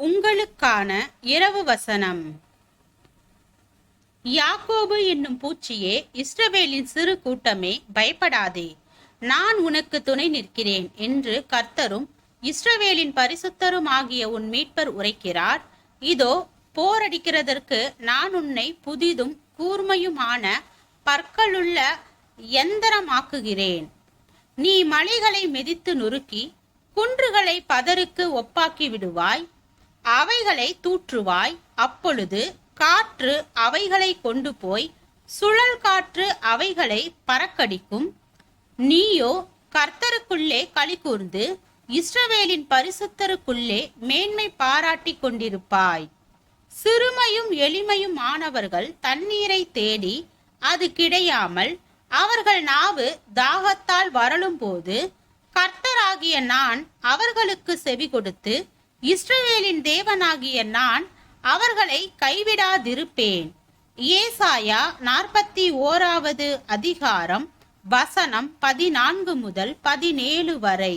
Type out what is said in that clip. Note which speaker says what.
Speaker 1: உங்களுக்கான இரவு வசனம். யாக்கோபு என்னும் பூச்சியே, இஸ்ரவேலின் சிறு கூட்டமே, பயப்படாதே, நான் உனக்கு துணை நிற்கிறேன் என்று கர்த்தரும் இஸ்ரவேலின் பரிசுத்தரும் ஆகிய உன் மீட்பர் உரைக்கிறார். இதோ, போரடிக்கிறதற்கு நான் உன்னை புதிதும் கூர்மையுமான பற்களுள்ள எந்திரமாக்குகிறேன். நீ மலைகளை மிதித்து நொறுக்கி குன்றுகளை பதருக்கு ஒப்பாக்கி விடுவாய். அவைகளை தூற்றுவாய். அப்பொழுது காற்று அவைகளை கொண்டு போய் சுழல் காற்று அவைகளை பறக்கடிக்கும். நீயோ கர்த்தருக்குள்ளே களி கூர்ந்து இஸ்ரவேலின் பரிசுத்தருக்குள்ளே மேன்மை பாராட்டி கொண்டிருப்பாய். சிறுமையும் எளிமையும் ஆனவர்கள் தண்ணீரை தேடி அது கிடையாமல் அவர்கள் நாவு தாகத்தால் வரலும் போது கர்த்தராகிய நான் அவர்களுக்கு செவி கொடுத்து இஸ்ரவேலின் தேவனாகிய நான் அவர்களை கைவிடாதிருப்பேன். ஏசாயா 41 அதிகாரம் வசனம் 14 முதல் 17 வரை.